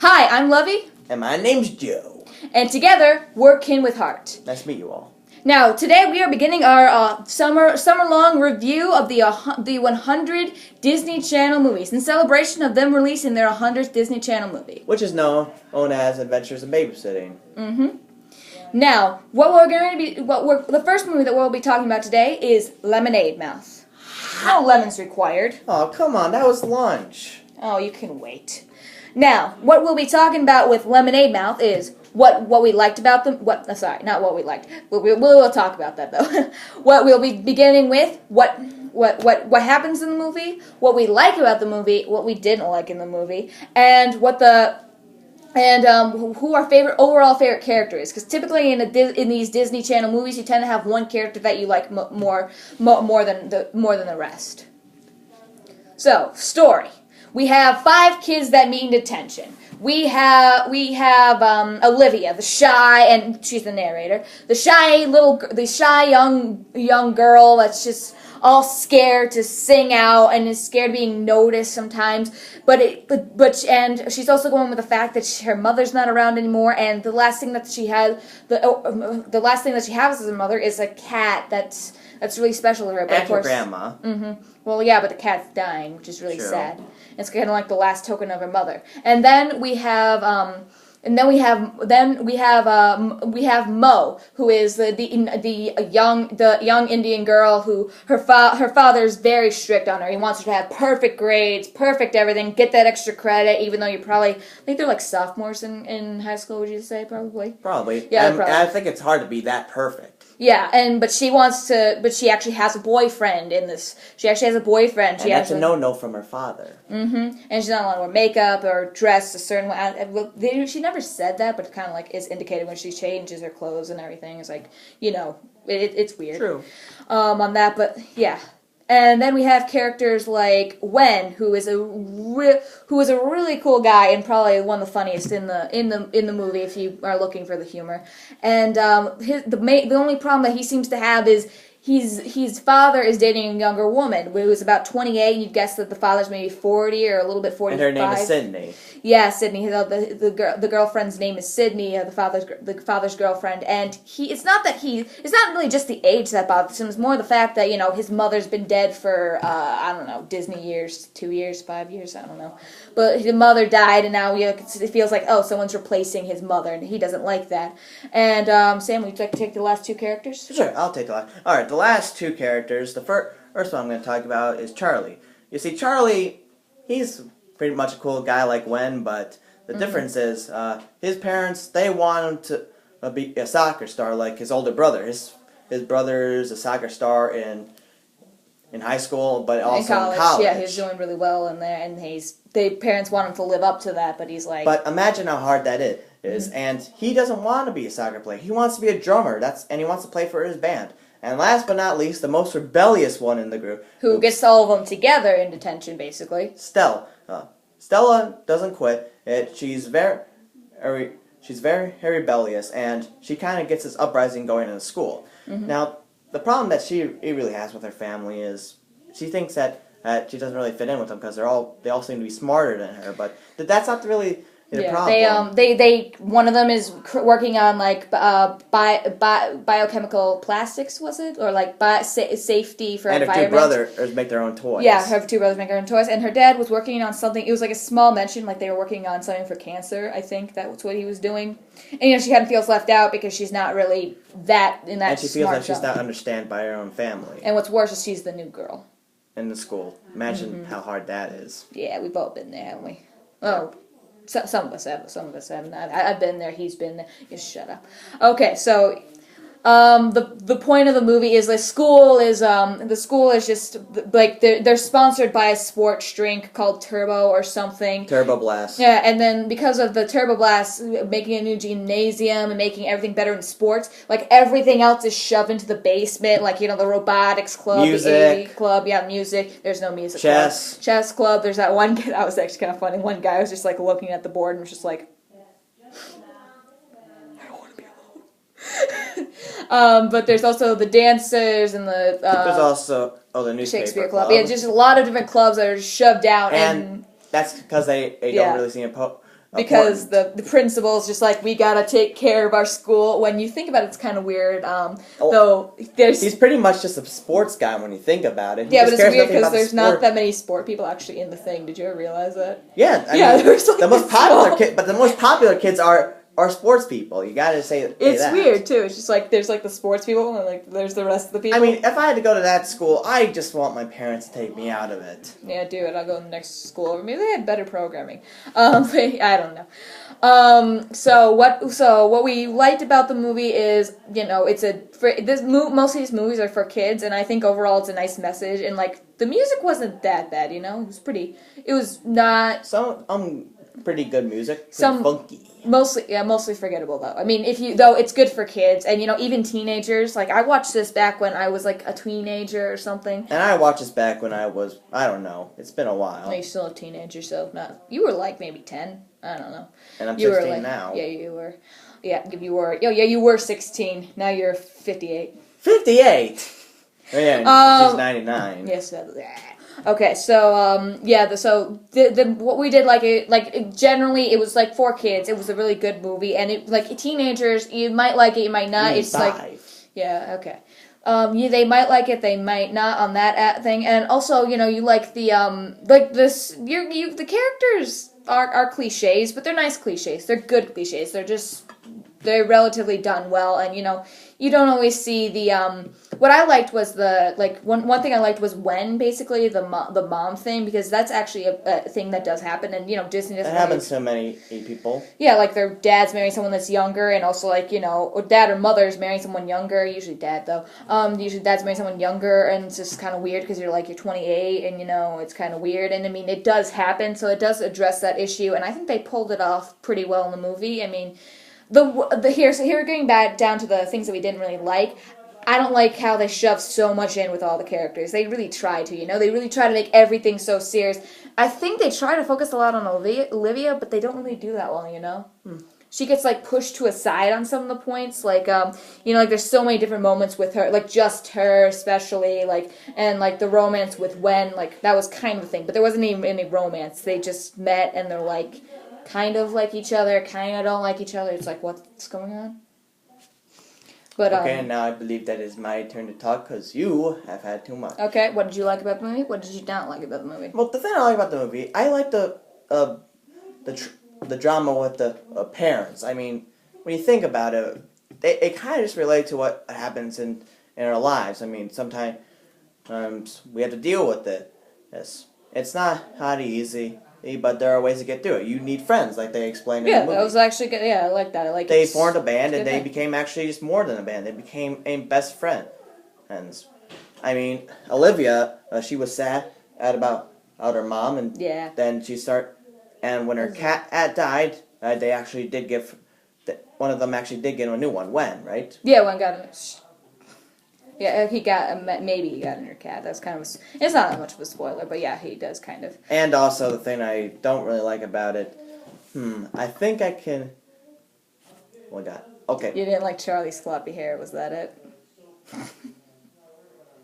Hi, I'm Lovey. And my name's Joe. And together, we're Kin with Heart. Nice to meet you all. Now, today we are beginning our summer-long review of the 100 Disney Channel movies in celebration of them releasing their 100th Disney Channel movie. Which is known as Adventures in Babysitting. Mm-hmm. Now, the first movie that we'll be talking about today is Lemonade Mouth. No lemons required. Oh, come on, that was lunch. Oh, you can wait. Now, what we'll be talking about with Lemonade Mouth is what we liked about them. Not what we liked. We'll talk about that though. What we'll be beginning with, what happens in the movie, what we like about the movie, what we didn't like in the movie, and who our overall favorite character is. Because typically in these Disney Channel movies, you tend to have one character that you like more than the rest. So, story. We have 5 kids that need attention. We have Olivia, the shy, and she's the narrator. The shy young girl that's just all scared to sing out and is scared of being noticed sometimes. And she's also going with the fact that her mother's not around anymore. And the last thing that she has, the last thing that she has as a mother is a cat that's really special to her. But and of course, her grandma. Mm-hmm. Well, yeah, but the cat's dying, which is really True. sad. It's kind of like the last token of her mother. And then we have Mo, who is the young Indian girl who her father's very strict on her. He wants her to have perfect grades, perfect everything, get that extra credit, even though I think they're like sophomores in high school. Would you say probably? Probably. Yeah, probably. And I think it's hard to be that perfect. Yeah, but she actually has a boyfriend in this. She actually has a boyfriend. And that's a no-no from her father. Mm-hmm. And she's not allowed to wear makeup or dress a certain way. She never said that, but it kind of like is indicated when she changes her clothes and everything. It's like, it's weird. True. On that, but yeah. And then we have characters like Wen, who is a really cool guy and probably one of the funniest in the movie if you are looking for the humor. And the only problem that he seems to have is his father is dating a younger woman who's about 28. You'd guess that the father's maybe 40 or a little bit 45. And her name is Sydney. Yeah, Sydney. The girlfriend's name is Sydney. The father's girlfriend, and it's not really just the age that bothers him. It's more the fact that his mother's been dead for I don't know, Disney years, 2 years, 5 years, I don't know. But his mother died, and now it feels like someone's replacing his mother, and he doesn't like that. And Sam, would you like to take the last 2 characters? Sure, I'll take the last. All right, the last 2 characters. The first one I'm going to talk about is Charlie. You see, Charlie, he's pretty much a cool guy like Wen, but the difference is his parents, they want him to be a soccer star like his older brother. His brother's a soccer star in high school, but also in college. Yeah, he's doing really well in there, and the parents want him to live up to that, but he's like... But imagine how hard that is, and he doesn't want to be a soccer player. He wants to be a drummer, and he wants to play for his band. And last but not least, the most rebellious one in the group. Who gets all of them together in detention, basically. Stella. Stella doesn't quit. She's very rebellious, and she kind of gets this uprising going in the school. Mm-hmm. Now, the problem that she really has with her family is she thinks that she doesn't really fit in with them because they all seem to be smarter than her. But that's not really the problem. One of them is working on like biochemical plastics, was it, or like safety for and environment. And her 2 brothers make their own toys. Yeah, her 2 brothers make their own toys, and her dad was working on something. It was like a small mention, like they were working on something for cancer. I think that's what he was doing. And she kind of feels left out because she's not really that in that. And she feels like she's not understood by her own family. And what's worse is she's the new girl in the school. Imagine how hard that is. Yeah, we've all been there, haven't we? Oh. Some of us have. Some of us haven't. I've been there. He's been there. You shut up. Okay, so the point of the movie is the school is just like they're sponsored by a sports drink called Turbo or something. Turbo Blast. Yeah, and then because of the Turbo Blast making a new gymnasium and making everything better in sports, like everything else is shoved into the basement, like the robotics club, music. the AV club, music. There's no music. Chess. Club. Chess club. There's that one guy that was actually kind of funny. One guy was just like looking at the board and was just like, but there's also the dancers and there's also the newspaper Shakespeare Club. Yeah, just a lot of different clubs that are shoved out. And that's because they don't really seem to because important. the principal's just like, we gotta take care of our school. When you think about it, it's kind of weird. Though there's He's pretty much just a sports guy when you think about it. He yeah, just but it's cares weird nothing because about the there's not sport. that many sport people actually in the thing. Did you ever realize that? Yeah, I Yeah, mean, there's like the most this popular small- kid, but the most popular kids are sports people. You gotta say It's that. weird too. It's just like there's like the sports people and like there's the rest of the people. I mean, if I had to go to that school, I just want my parents to take me out of it. Yeah, do it. I'll go to the next school over. Maybe they had better programming. I don't know. So what we liked about the movie is, it's most of these movies are for kids, and I think overall it's a nice message. And like the music wasn't that bad, It was pretty. It was not Some pretty good music. Pretty Some- funky. mostly forgettable though. I mean, though it's good for kids, and even teenagers. Like I watched this back when I was like a teenager or something. And I watched this back when I was, I don't know, it's been a while. No, you're still a teenager, so not. You were like maybe 10. I don't know. And I'm You were 16 like, now. Yeah, you were. Yeah, you were. Yeah, you were 16. Now you're 58. 58! Oh, yeah, she's 99. Yes. Okay, so the what we did generally it was like for kids. It was a really good movie, and it like teenagers you might like it, you might not. It's like 5. yeah, okay. They might like it, they might not on that thing, and also you like the like this the characters are cliches, but they're nice cliches. They're good cliches. They're relatively done well, and you don't always see the what I liked was the one thing I liked was when basically the mom thing, because that's actually a thing that does happen, and Disney doesn't That happens to many people. yeah, like their dad's marrying someone that's younger, and also like or dad or mother's marrying someone younger. Usually dad though. Usually dad's marrying someone younger, and it's just kind of weird because you're 28, and it's kind of weird. And I mean, it does happen, so it does address that issue, and I think they pulled it off pretty well in the movie. I mean, here going back down to the things that we didn't really like. I don't like how they shove so much in with all the characters. They really try to, They really try to make everything so serious. I think they try to focus a lot on Olivia, but they don't really do that well, She gets, pushed to a side on some of the points. There's so many different moments with her. Just her, especially. And, the romance with Wen. That was kind of a thing. But there wasn't even any romance. They just met, and they're, kind of like each other, kind of don't like each other. It's what's going on? But Okay, and now I believe that is my turn to talk because you have had too much. Okay, what did you like about the movie? What did you not like about the movie? Well, the thing I like about the movie, I like the drama with the parents. I mean, when you think about it, it kind of just relates to what happens in our lives. I mean, sometimes we have to deal with it. Yes, it's not easy. But there are ways to get through it. You need friends, like they explained in the movie. Yeah, that was actually good. Yeah, I like that. I like They formed a band, and they thing. became actually just more than a band. They became a best friend. And, I mean, Olivia, she was sad about her mom, and Yeah. then and when her cat died, they actually did give, one of them actually did get a new one. When, right? Yeah, one got yeah, he got maybe he got in her cat. That's kind of it's not that much of a spoiler, but yeah, he does kind of. And also the thing I don't really like about it, I think I can. Oh my God. Okay. You didn't like Charlie's floppy hair, was that it?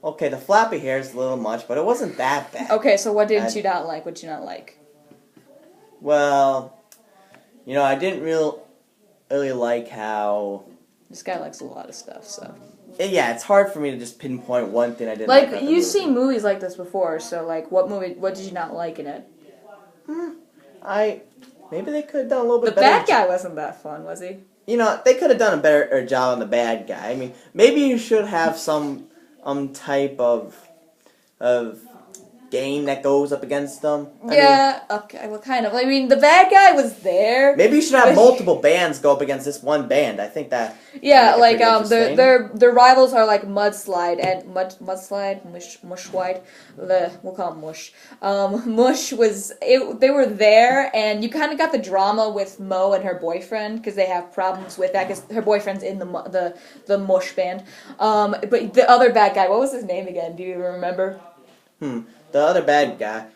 Okay, the flappy hair is a little much, but it wasn't that bad. Okay, so what didn't you not like? What did you not like? Well, I didn't really like how. This guy likes a lot of stuff, so. Yeah, it's hard for me to just pinpoint one thing I didn't like. About the You've movie. seen movies like this before, so what did you not like in it? Maybe they could have done a little bit The better. bad guy wasn't that fun, was he? They could have done a better job on the bad guy. I mean, maybe you should have some type of game that goes up against them. Yeah, okay, well, kind of. I mean, the bad guy was there. Maybe you should have multiple bands go up against this one band. I think that. Yeah, make it pretty interesting. their rivals are Mudslide and Mushwide. We'll call him Mush. Mush they were there, and you kind of got the drama with Mo and her boyfriend because they have problems with that because her boyfriend's in the Mush band. But the other bad guy, what was his name again? Do you remember? The other bad guy,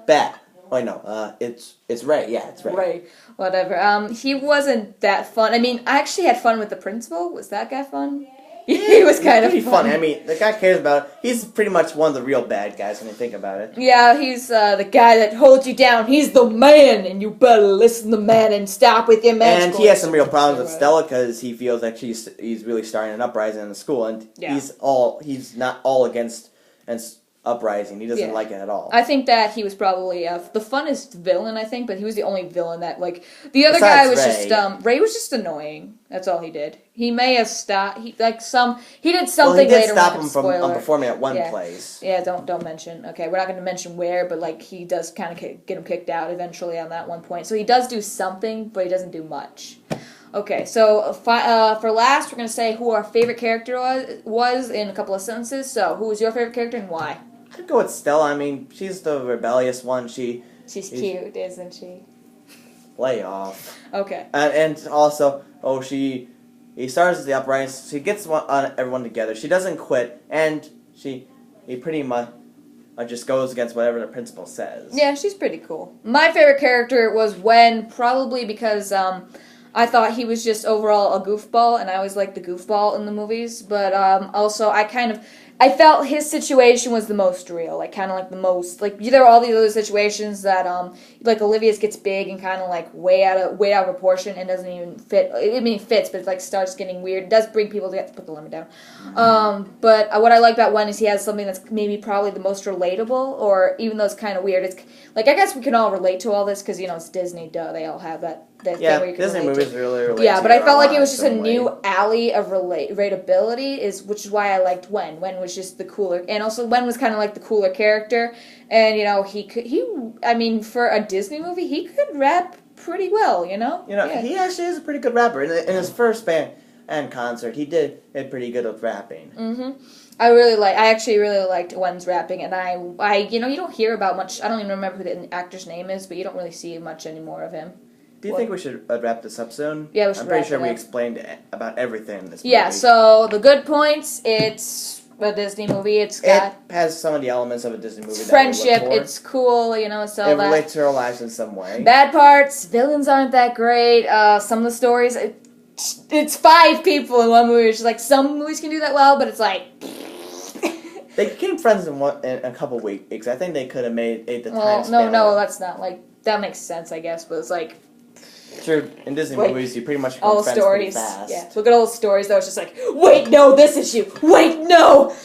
Bat. Oh no, it's Ray. Yeah, it's Ray. Ray, whatever. He wasn't that fun. I mean, I actually had fun with the principal. Was that guy fun? He was kind of pretty funny. I mean, the guy cares about it. He's pretty much one of the real bad guys when you think about it. Yeah, he's the guy that holds you down. He's the man, and you better listen to the man and stop with your magical. And he has some real problems with Stella because he feels like he's really starting an uprising in the school, and he's not all against uprising. He doesn't like it at all. I think that he was probably the funnest villain, I think, but he was the only villain that, like, the other Besides guy was Ray. just, Ray was just annoying. That's all he did. He may have stopped, he did something Well, he did later stop on, him from performing at one place. Yeah, don't mention. Okay, we're not going to mention where, but, like, he does kind of get him kicked out eventually on that one point. So he does do something, but he doesn't do much. Okay, so for last, we're going to say who our favorite character was in a couple of sentences. So, who was your favorite character and why? I'd go with Stella. I mean, she's the rebellious one. She's cute, isn't she? Lay off. Okay. And also, he starts the uprising. She gets everyone together. She doesn't quit, and he pretty much just goes against whatever the principal says. Yeah, she's pretty cool. My favorite character was Wen, probably because I thought he was just overall a goofball, and I always liked the goofball in the movies. But also, I felt his situation was the most real, like kind of like the most like there are all these other situations that like Olivia's gets big and kind of like way out of proportion and doesn't even fit. I mean, it fits, but it like starts getting weird. It does bring people to have to put the limit down. But what I like about Wen is he has something that's maybe probably the most relatable, or even though it's kind of weird, it's like I guess we can all relate to all this because it's Disney. Duh, they all have that. Thing where you can Disney relate movies to. really relate. Yeah, to but I felt like it was lives just a some new way. alley of relatability, which is why I liked Wen. Wen was just the cooler, and also Wen was kind of like the cooler character, and I mean, for a Disney movie, he could rap pretty well, He actually is a pretty good rapper. In his first band and concert, he did pretty good at rapping. Mm-hmm. I actually really liked Wen's rapping, and I you don't hear about much. I don't even remember who the actor's name is, but you don't really see much anymore of him. Do you think we should wrap this up soon? Yeah, we should I'm pretty wrap sure it we up. explained about everything in this movie. Yeah, so the good points, it's a Disney movie. It has some of the elements of a Disney movie. Friendship, that we look for. it's cool, it's all It that. relates to our lives in some way. Bad parts, villains aren't that great. Some of the stories, it's 5 people in one movie. It's just like some movies can do that well, but it's like. They became friends in a couple weeks. I think they could have made the time Well, span. no, that's not like that makes sense, I guess. But it's like. Sure, in Disney movies, you pretty much become all friends stories. pretty fast. Yeah, look at all the stories though. It's just like, wait, no, this issue. Wait, no.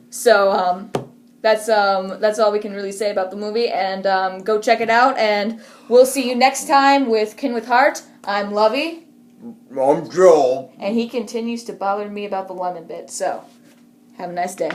So that's all we can really say about the movie. And go check it out. And we'll see you next time with Kin with Heart. I'm Lovey. I'm Joel. And he continues to bother me about the lemon bit. So have a nice day.